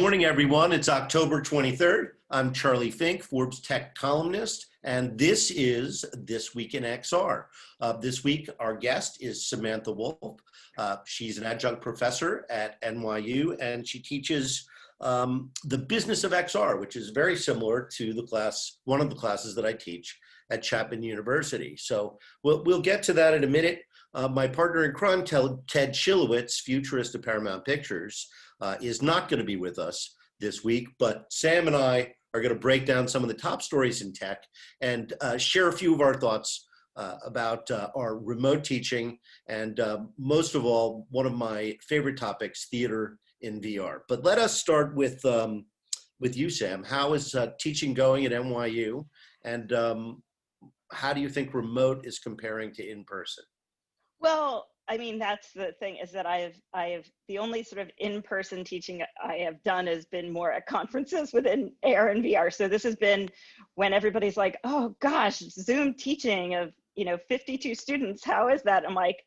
morning, everyone. It's October 23rd. I'm Charlie Fink, Forbes Tech columnist, and this is This Week in XR. This week, our guest is Samantha Wolfe. She's an adjunct professor at NYU, and she teaches the business of XR, which is very similar to the class, one of the classes that I teach at Chapman University. So we'll get to that in a minute. My partner in crime, Ted Schilowitz, Futurist at Paramount Pictures, is not going to be with us this week, but Sam and I are going to break down some of the top stories in tech and share a few of our thoughts about our remote teaching and most of all, one of my favorite topics, theater in VR. But let us start with you, Sam. How is teaching going at NYU, and how do you think remote is comparing to in-person? Well, I mean, that's the thing, is that I have the only sort of in-person teaching I have done has been more at conferences within AR and VR. So this has been when everybody's like, oh gosh, Zoom teaching of, 52 students. How is that? I'm like,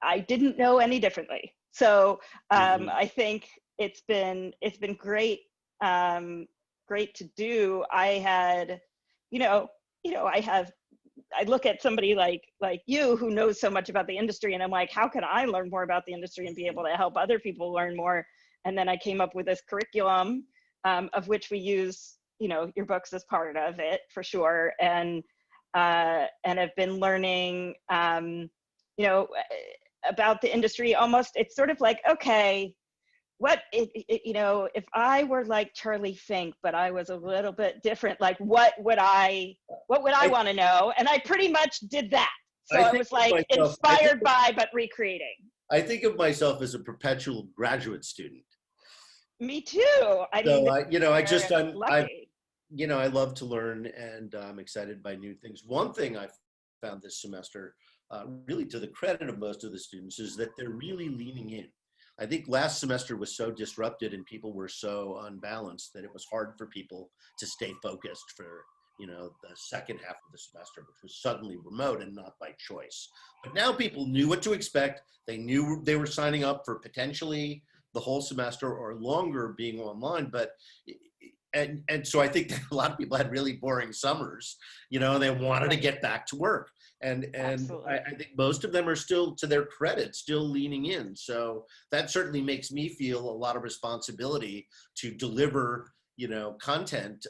I didn't know any differently. So I think it's been great, great to do. I look at somebody like you who knows so much about the industry, and I'm like, how can I learn more about the industry and be able to help other people learn more? And then I came up with this curriculum of which we use, your books as part of it for sure. And I've been learning, about the industry. Almost, it's sort of like, okay, if I were like Charlie Fink, but I was a little bit different, like what would I want to know? And I pretty much did that. So I was like inspired by, but recreating. I think of myself as a perpetual graduate student. Me too. I love to learn, and I'm excited by new things. One thing I found this semester, really to the credit of most of the students, is that they're really leaning in. I think last semester was so disrupted and people were so unbalanced that it was hard for people to stay focused for, the second half of the semester, which was suddenly remote and not by choice. But now people knew what to expect. They knew they were signing up for potentially the whole semester or longer being online. And so I think that a lot of people had really boring summers, they wanted to get back to work. And I think most of them are still, to their credit, still leaning in. So that certainly makes me feel a lot of responsibility to deliver, content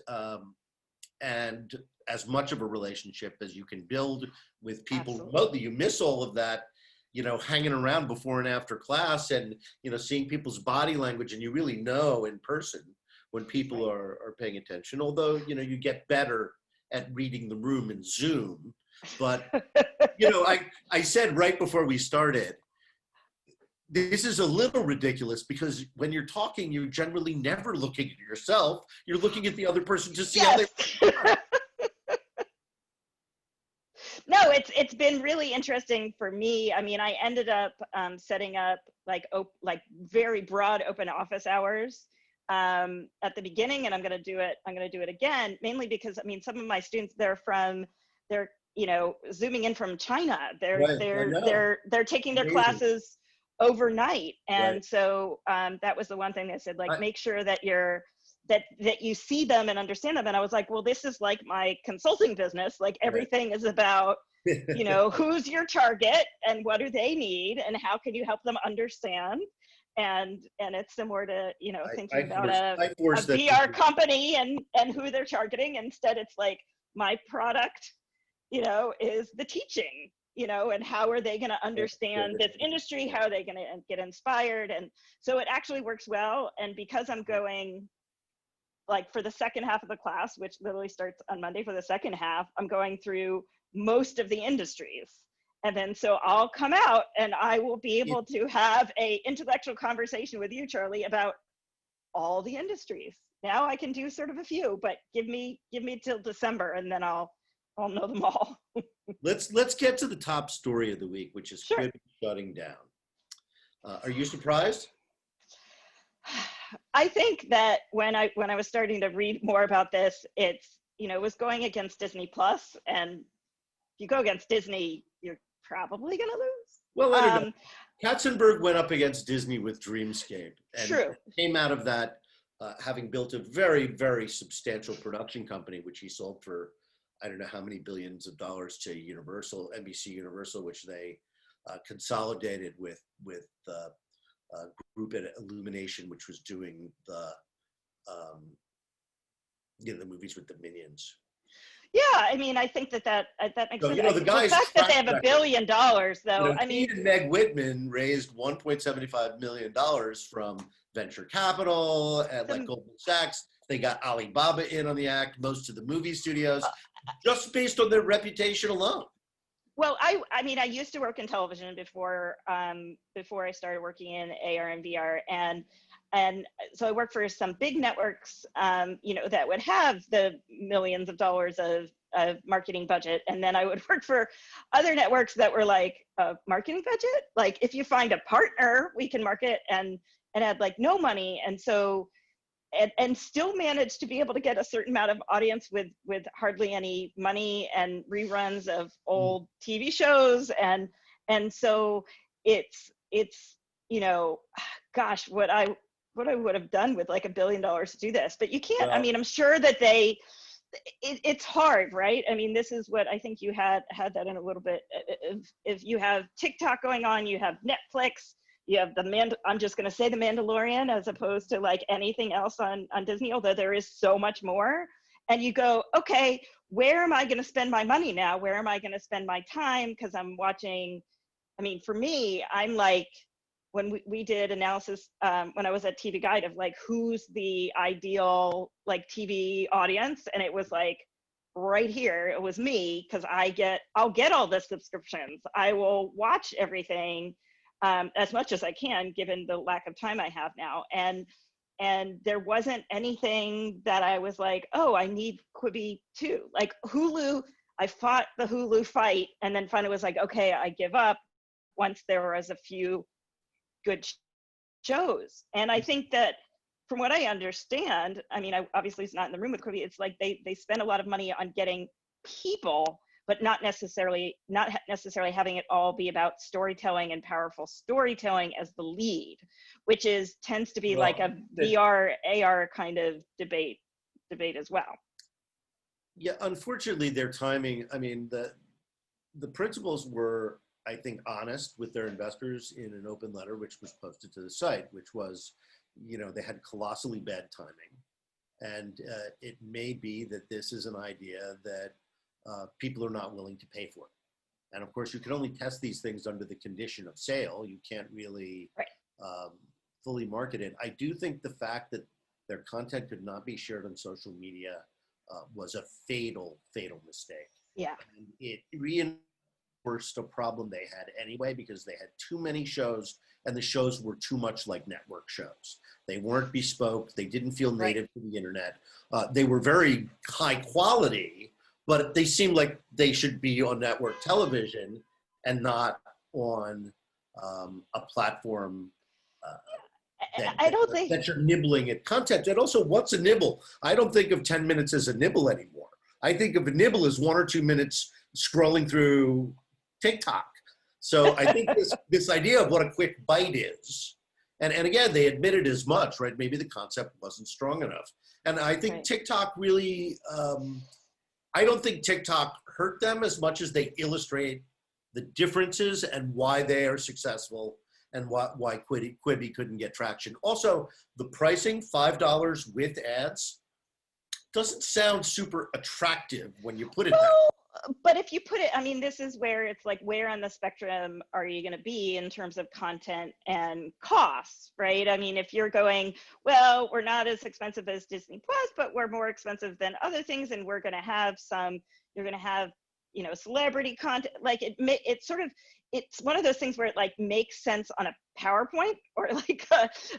and as much of a relationship as you can build with people remotely. You miss all of that, hanging around before and after class and, seeing people's body language, and you really know in person when people are paying attention. Although, you get better at reading the room in Zoom. But, I said right before we started, this is a little ridiculous because when you're talking, you're generally never looking at yourself. You're looking at the other person to see how they. No, it's been really interesting for me. I mean, I ended up setting up like very broad open office hours at the beginning, and I'm going to do it again, mainly because some of my students, they're zooming in from China. They're taking their classes overnight, and so that was the one thing they said, like, make sure that that you see them and understand them. And I was like, well, this is like my consulting business. Like everything is about who's your target and what do they need and how can you help them understand. And it's similar to, thinking about a VR company and who they're targeting. Instead, it's like my product, is the teaching, and how are they going to understand this industry? How are they going to get inspired? And so it actually works well. And because I'm going, like, for the second half of the class, which literally starts on Monday, for the second half, I'm going through most of the industries. And then so I'll come out and I will be able to have a intellectual conversation with you, Charlie, about all the industries. Now I can do sort of a few, but give me till December and then I'll know them all. Let's get to the top story of the week, which is Quibi shutting down. Are you surprised? I think that when I was starting to read more about this, it's, it was going against Disney Plus, and if you go against Disney, you're probably going to lose. Well, I don't know. Katzenberg went up against Disney with Dreamscape and True. came out of that having built a very, very substantial production company, which he sold for, I don't know how many billions of dollars to Universal, NBC Universal, which they consolidated with the group at Illumination, which was doing the the movies with the Minions. Yeah, I mean, I think that makes sense. The guy's fact that they have $1 billion, though, I mean, he and Meg Whitman raised $1.75 million from venture capital at like Goldman Sachs. They got Alibaba in on the act, most of the movie studios, just based on their reputation alone. Well, I mean, I used to work in television before I started working in AR and VR, and so I worked for some big networks, that would have the millions of dollars of marketing budget, and then I would work for other networks that were like a marketing budget. Like, if you find a partner, we can market and had like no money, and so. And still managed to be able to get a certain amount of audience with hardly any money and reruns of old TV shows, and so it's gosh, what I would have done with like $1 billion to do this, but you can't. I mean, I'm sure that it's hard, right? I mean, this is what I think you had that in a little bit. If you have TikTok going on, you have Netflix. You have I'm just going to say The Mandalorian as opposed to like anything else on Disney, although there is so much more. And you go, okay, where am I going to spend my money now? Where am I going to spend my time? Because I'm watching, I mean, for me, I'm like, when we did analysis, when I was at TV Guide of like, who's the ideal like TV audience? And it was like, right here, it was me, because I'll get all the subscriptions. I will watch everything. As much as I can, given the lack of time I have now. And there wasn't anything that I was like, oh, I need Quibi too. Like Hulu, I fought the Hulu fight, and then finally was like, okay, I give up once there was a few good shows. And I think that from what I understand, I mean, I obviously it's not in the room with Quibi, it's like they spend a lot of money on getting people, but not necessarily having it all be about storytelling and powerful storytelling as the lead, which tends to be like a VR, AR kind of debate as well. Yeah, unfortunately, their timing, I mean, the principals were, I think, honest with their investors in an open letter, which was posted to the site, which was, they had colossally bad timing. And it may be that this is an idea that people are not willing to pay for it. And of course, you can only test these things under the condition of sale. You can't really fully market it. I do think the fact that their content could not be shared on social media was a fatal mistake. Yeah. And it reinforced a problem they had anyway, because they had too many shows, and the shows were too much like network shows. They weren't bespoke. They didn't feel native to the internet. They were very high quality, but they seem like they should be on network television and not on a platform that you're nibbling at content. And also, what's a nibble? I don't think of 10 minutes as a nibble anymore. I think of a nibble as 1 or 2 minutes scrolling through TikTok. So I think this idea of what a quick bite is, and again, they admitted as much, right? Maybe the concept wasn't strong enough. And I think TikTok really, I don't think TikTok hurt them as much as they illustrate the differences and why they are successful and why Quibi couldn't get traction. Also, the pricing, $5 with ads, doesn't sound super attractive when you put it that way. But if you put it, I mean, this is where it's like, where on the spectrum are you going to be in terms of content and costs, right? I mean, if you're going, well, we're not as expensive as Disney Plus, but we're more expensive than other things, and we're going to have you're going to have, celebrity content. Like it's sort of, it's one of those things where it like makes sense on a PowerPoint or like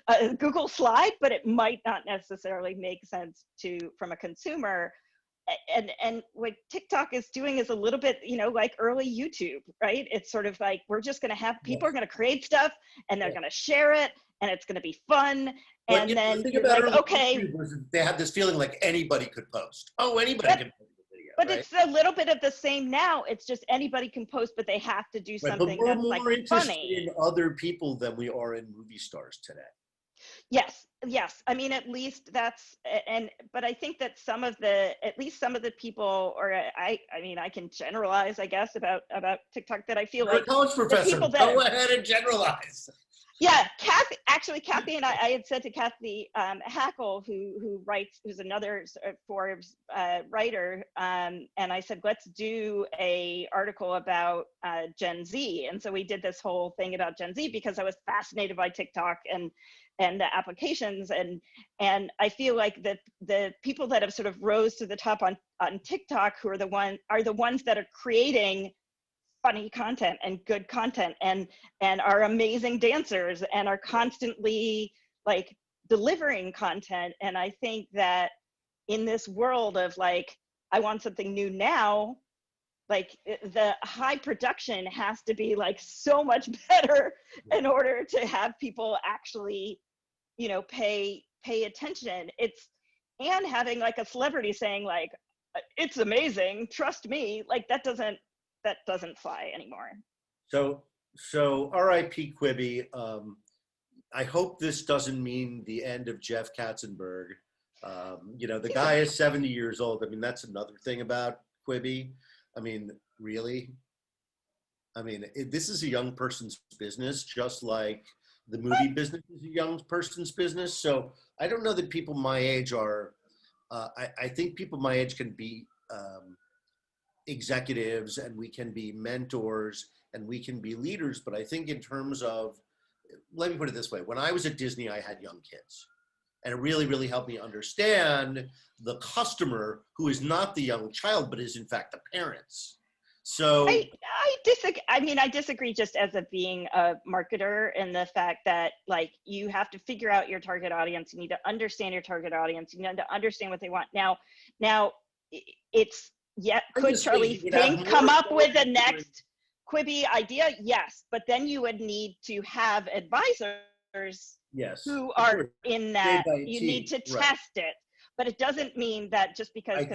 a Google slide, but it might not necessarily make sense from a consumer. And what TikTok is doing is a little bit, like early YouTube, right? It's sort of like, we're just going to have, people are going to create stuff and they're going to share it and it's going to be fun. And then you're like, okay. They had this feeling like anybody could post. Oh, anybody can post a video. But it's a little bit of the same now. It's just anybody can post, but they have to do something that's like funny. We're more interested in other people than we are in movie stars today. Yes. I mean, at least that's, but I think that at least some of the people, or I mean, I can generalize, I guess, about TikTok, that I feel You're like a college the professor. people that Go ahead and generalize. Yeah, Kathy and I had said to Kathy Hackle, who's another Forbes writer, and I said, let's do a article about Gen Z. And so we did this whole thing about Gen Z because I was fascinated by TikTok and the applications. And I feel like the people that have sort of rose to the top on TikTok, who are the ones that are creating funny content and good content and are amazing dancers and are constantly like delivering content. And I think that in this world of like, I want something new now, like the high production has to be like so much better in order to have people actually, pay attention. And having like a celebrity saying like, it's amazing, trust me, like that doesn't fly anymore. So R.I.P. Quibi. I hope this doesn't mean the end of Jeff Katzenberg. The guy is 70 years old. I mean, that's another thing about Quibi. I mean, really? I mean, this is a young person's business, just like the movie business is a young person's business. So I don't know that people my age are, I think people my age can be executives, and we can be mentors, and we can be leaders. But I think in terms of, let me put it this way, when I was at Disney, I had young kids, and it really, really helped me understand the customer, who is not the young child, but is in fact the parents. So I disagree. I mean, I disagree just as being a marketer, and the fact that like you have to figure out your target audience. You need to understand your target audience. You need to understand what they want. Now it's, could Charlie Fink come up with the next Quibi idea? Yes, but then you would need to have advisors who are in that. You need to test it. But it doesn't mean that just because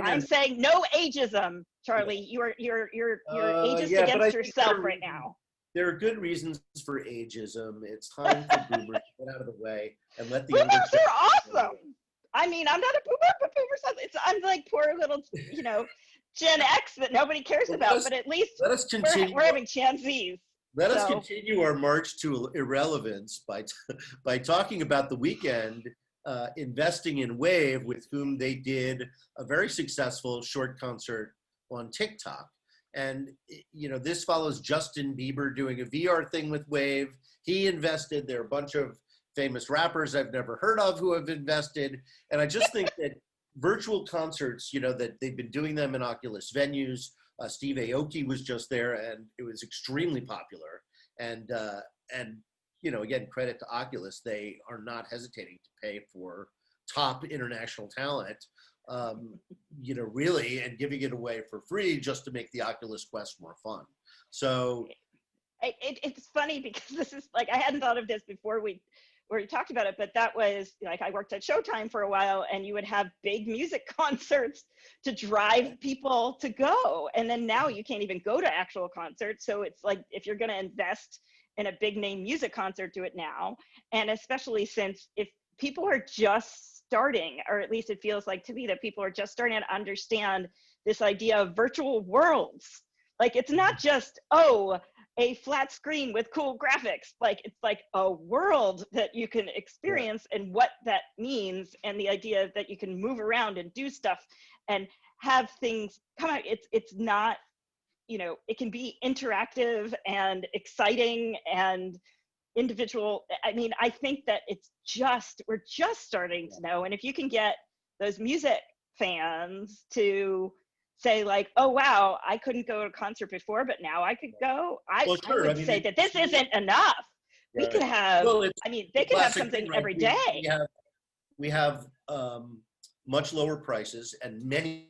I'm saying no ageism, Charlie. You're ageist against yourself right now. There are good reasons for ageism. It's time for boomers to get out of the way and let the boomers are awesome. I mean, I'm not a boomer, but boomers, I'm like poor little, Gen X that nobody cares about. But at least we're having Gen Zs. Let us continue our march to irrelevance by talking about The Weeknd investing in Wave, with whom they did a very successful short concert on TikTok. And, this follows Justin Bieber doing a VR thing with Wave. He invested. There are a bunch of famous rappers I've never heard of who have invested. And I just think that virtual concerts, that they've been doing them in Oculus venues. Steve Aoki was just there, and it was extremely popular. And again, credit to Oculus. They are not hesitating to pay for top international talent, really, and giving it away for free just to make the Oculus Quest more fun. So it's funny because this is like, I hadn't thought of this before we talked about it, but that was like, I worked at Showtime for a while, and you would have big music concerts to drive people to go. And then now you can't even go to actual concerts. So it's like, if you're going to invest in a big name music concert, do it now. And especially since if people are just starting, or at least it feels like to me that people are just starting to understand this idea of virtual worlds. Like, it's not just, a flat screen with cool graphics. Like, it's like a world that you can experience and what that means, and the idea that you can move around and do stuff and have things come out. It's not, it can be interactive and exciting and individual. I mean, I think that we're just starting to know. And if you can get those music fans to say like, oh wow, I couldn't go to a concert before, but now I could go. I would say that this isn't enough. We could have, they could have something every day. We have much lower prices and many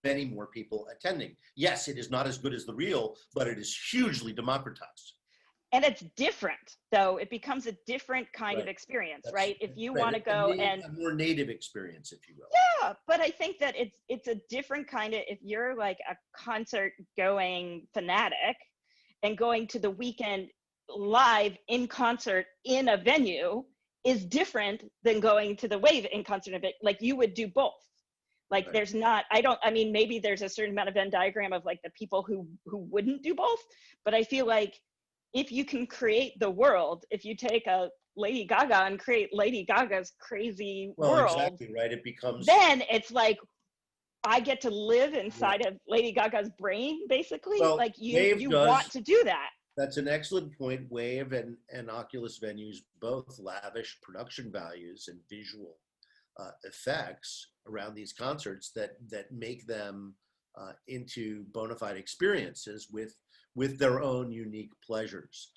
more people attending. Yes, it is not as good as the real, but it is hugely democratized. And it's different, though. It becomes a different kind of experience, right? If you want to go a more native experience, if you will. Yeah, but I think that it's a different kind of, if you're like a concert going fanatic and going to The Weeknd live in concert in a venue, is different than going to the Wave in concert event. Like you would do both. Like Right. there's not, I mean, maybe there's a certain amount of Venn diagram of like the people who wouldn't do both, but I feel like if you can create the world, if you take a Lady Gaga and create Lady Gaga's crazy world, exactly, right. It becomes, then it's like, I get to live inside of Lady Gaga's brain, basically. well, like you Wave want to do that. That's an excellent point. Wave and Oculus venues both lavish production values and visual effects around these concerts that make them into bona fide experiences with their own unique pleasures.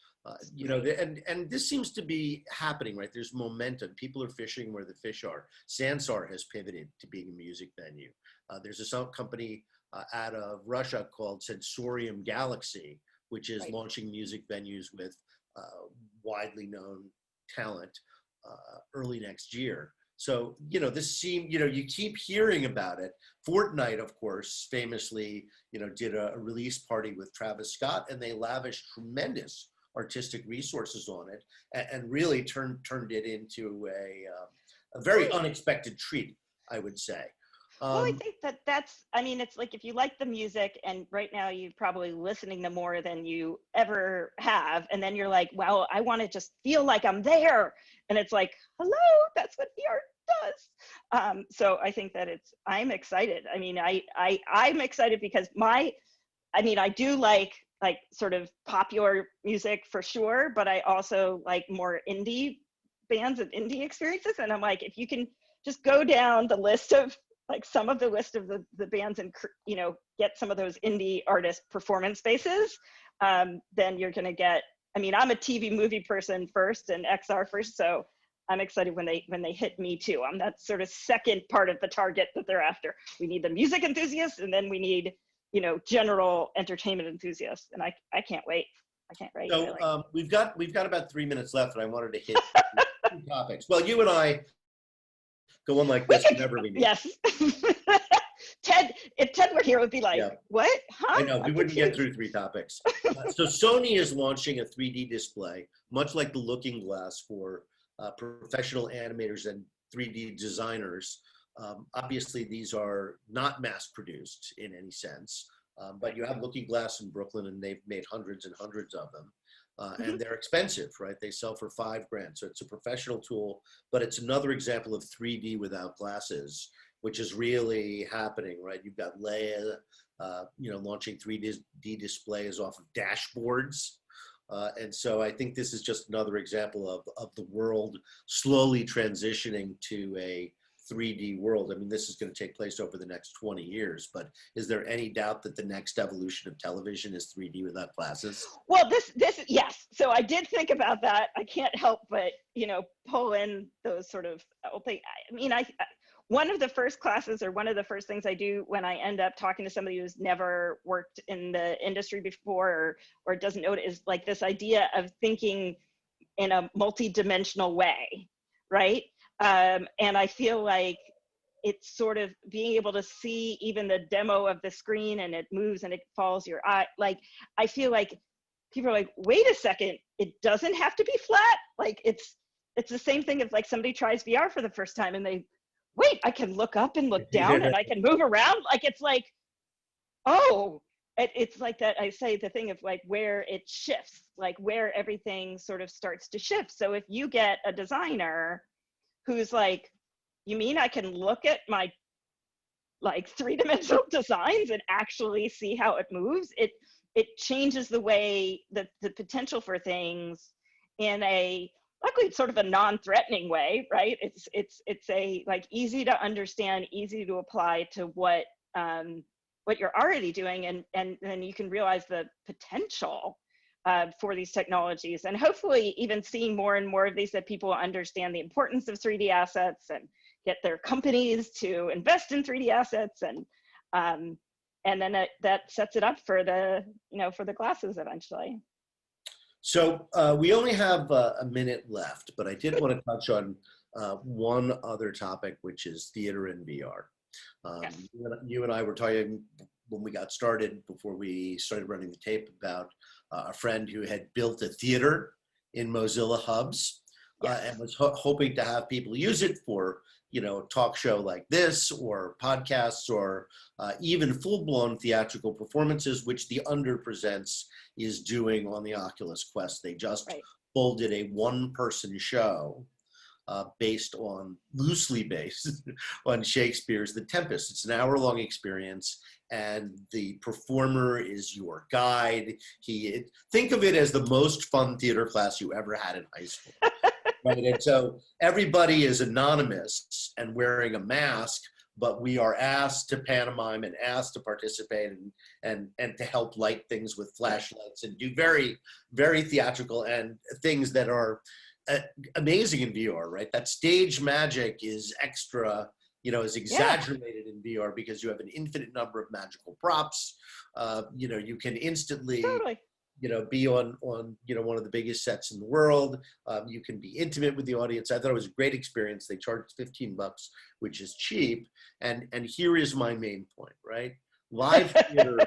You know, and this seems to be happening, right? There's momentum. People are fishing where the fish are. Sansar has pivoted to being a music venue. There's a sound company out of Russia called Sensorium Galaxy, which is launching music venues with widely known talent early next year. So, you know, you keep hearing about it. Fortnite, of course, famously, did a release party with Travis Scott, and they lavished tremendous artistic resources on it and really turned it into a very unexpected treat, I would say. Well, I think it's like if you like the music and right now you're probably listening to more than you ever have. And then you're like, well, I want to just feel like I'm there. And it's like, hello, that's what VR does. So I think that I'm excited. I mean, I'm excited because I do like sort of popular music for sure, but I also like more indie bands and indie experiences. And I'm like, if you can just go down the list of some of the list of the bands and, get some of those indie artist performance spaces, then you're going to get, I'm a TV movie person first and XR first. So I'm excited when they hit me too. I'm that sort of second part of the target that they're after. We need the music enthusiasts and then we need, general entertainment enthusiasts. And I can't wait. I can't wait. So really. we've got about 3 minutes left and I wanted to hit two topics. Well, you and I go on like this whenever we meet. Yes. If Ted were here, it would be like, what? Huh? I know, we wouldn't get through 3 topics. So Sony is launching a 3D display, much like the Looking Glass for professional animators and 3D designers. Obviously, these are not mass produced in any sense, but you have Looking Glass in Brooklyn and they've made hundreds and hundreds of them. And they're expensive, right? They sell for $5,000. So it's a professional tool, but it's another example of 3D without glasses, which is really happening, right? You've got Leia, launching 3D displays off of dashboards. And so I think this is just another example of the world slowly transitioning to a 3D world. I mean, this is going to take place over the next 20 years, but is there any doubt that the next evolution of television is 3D without glasses? Well, yes. So I did think about that. I can't help but, pull in those sort of old things. One of the first classes or one of the first things I do when I end up talking to somebody who's never worked in the industry before or doesn't know it is like this idea of thinking in a multi-dimensional way, right? And I feel like it's sort of being able to see even the demo of the screen and it moves and it follows your eye. Like, I feel like people are like, wait a second, it doesn't have to be flat. Like it's the same thing if like somebody tries VR for the first time and they, wait, I can look up and look down and I can move around. Like, it's like, oh, it's like that. I say the thing of like where it shifts, like where everything sort of starts to shift. So if you get a designer who's like, you mean I can look at my like 3-dimensional designs and actually see how it moves? It changes the way the potential for things in a, luckily sort of a non-threatening way, right? It's a like easy to understand, easy to apply to what you're already doing, and then you can realize the potential for these technologies, and hopefully even seeing more and more of these that people understand the importance of 3D assets and get their companies to invest in 3D assets, and then that sets it up for the for the glasses eventually. So we only have a minute left, but I did want to touch on one other topic, which is theater and VR. Yes. You and I were talking when we got started, before we started running the tape, about a friend who had built a theater in Mozilla Hubs. and was hoping to have people use it for, you know, a talk show like this, or podcasts, or even full-blown theatrical performances, which the Underpresents is doing on the Oculus Quest. They just folded a one-person show loosely based on Shakespeare's The Tempest. It's an hour-long experience, and the performer is your guide. Think of it as the most fun theater class you ever had in high school. Right? And so everybody is anonymous and wearing a mask, but we are asked to pantomime and asked to participate and to help light things with flashlights and do very, very theatrical and things that are amazing in VR, right? That stage magic is extra, you know, is exaggerated in VR because you have an infinite number of magical props. You know, you can instantly, you know, be on, you know, one of the biggest sets in the world. You can be intimate with the audience. I thought it was a great experience. They charged $15, which is cheap. And here is my main point, right? Live theater,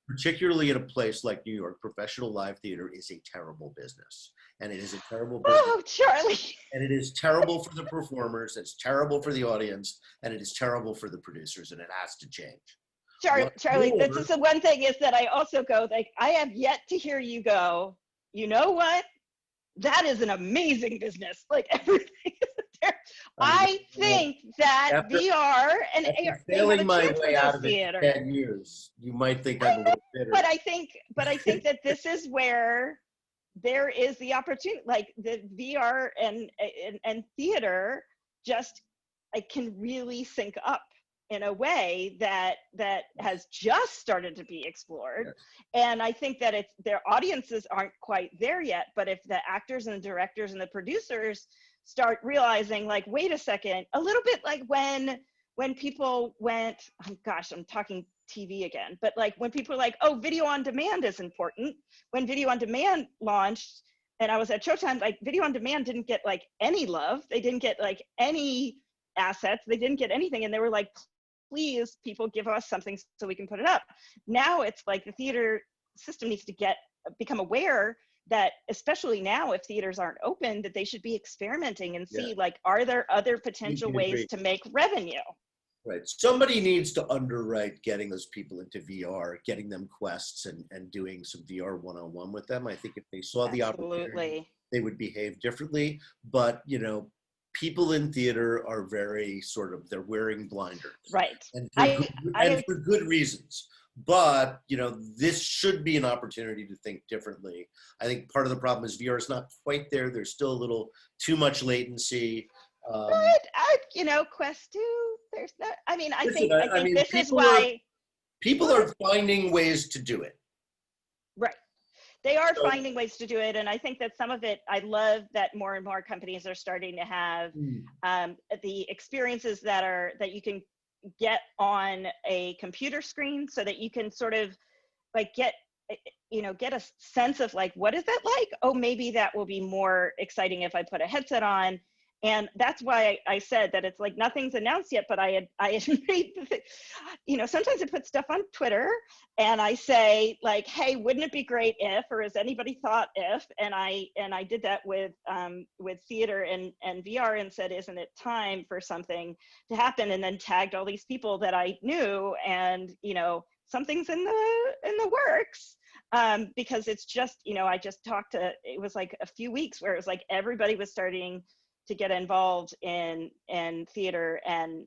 particularly in a place like New York, professional live theater is a terrible business. And it is a terrible business. Oh, Charlie. And it is terrible for the performers, it's terrible for the audience, and it is terrible for the producers, and it has to change. Charlie, this is the one thing is that I also go, like, I have yet to hear you go, you know what? That is an amazing business. Like, everything is there. I think that VR and AR, failing my way out of it in 10 years, you might think I'm a little bitter. But I think that this is where there is the opportunity, like the VR and theater just, it can really sync up in a way that has just started to be explored. Yes. And I think that their audiences aren't quite there yet, but if the actors and the directors and the producers start realizing, like, wait a second, a little bit like when people went, oh gosh, I'm talking TV again, but like when people were like, oh, video on demand is important. When video on demand launched, and I was at Showtime, like video on demand didn't get like any love. They didn't get like any assets. They didn't get anything. And they were like, please, people, give us something so we can put it up. Now it's like the theater system needs to become aware that, especially now, if theaters aren't open, that they should be experimenting and see, like, are there other potential ways to make revenue? Right. Somebody needs to underwrite getting those people into VR, getting them quests and doing some VR one-on-one with them. I think if they saw the opportunity, they would behave differently. But, you know, people in theater are very they're wearing blinders. Right. And for good reasons. But, you know, this should be an opportunity to think differently. I think part of the problem is VR is not quite there. There's still a little too much latency. But you know, Quest 2, there's not, I mean, I think this is why people are finding ways to do it. Right. They are finding ways to do it. And I think that some of it, I love that more and more companies are starting to have the experiences that you can get on a computer screen, so that you can sort of like get a sense of like, what is that like? Oh, maybe that will be more exciting if I put a headset on. And that's why I said that it's like nothing's announced yet, but I had made, you know, sometimes I put stuff on Twitter and I say like, hey, wouldn't it be great if, or has anybody thought if, and I did that with theater and VR and said, isn't it time for something to happen? And then tagged all these people that I knew, and, you know, something's in the works. Because it's just, you know, I just talked to, it was like a few weeks where it was like everybody was starting to get involved in theater and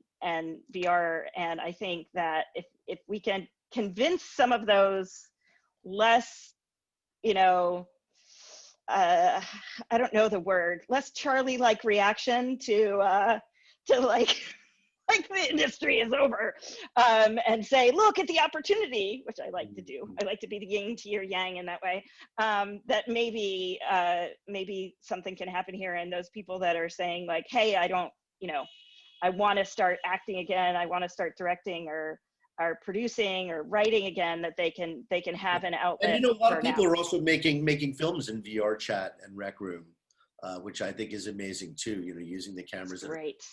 VR. And I think that if we can convince some of those less, you know, I don't know the word, less Charlie-like reaction to like the industry is over, and say, look at the opportunity, which I like to do. I like to be the yin to your yang in that way. That maybe something can happen here, and those people that are saying like, hey, I don't, you know, I want to start acting again, I want to start directing or producing or writing again, that they can have an outlet. And you know, a lot of people are also making films in VR chat and Rec Room, which I think is amazing too. You know, using the cameras. Great.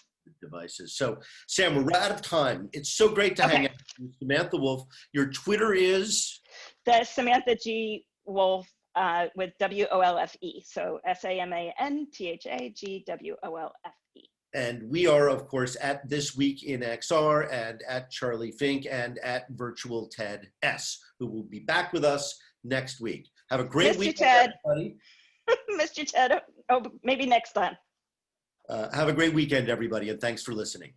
Devices. So, Sam, we're out of time. It's so great to hang out with you. Samantha Wolfe. Your Twitter is? The Samantha G. Wolfe with WOLFE. So SAMANTHAGWOLFE. And we are, of course, at This Week in XR and at Charlie Fink and at Virtual Ted S, who will be back with us next week. Have a great Mr. weekend, Ted. everybody. Mr. Ted, oh, maybe next time. Have a great weekend, everybody, and thanks for listening.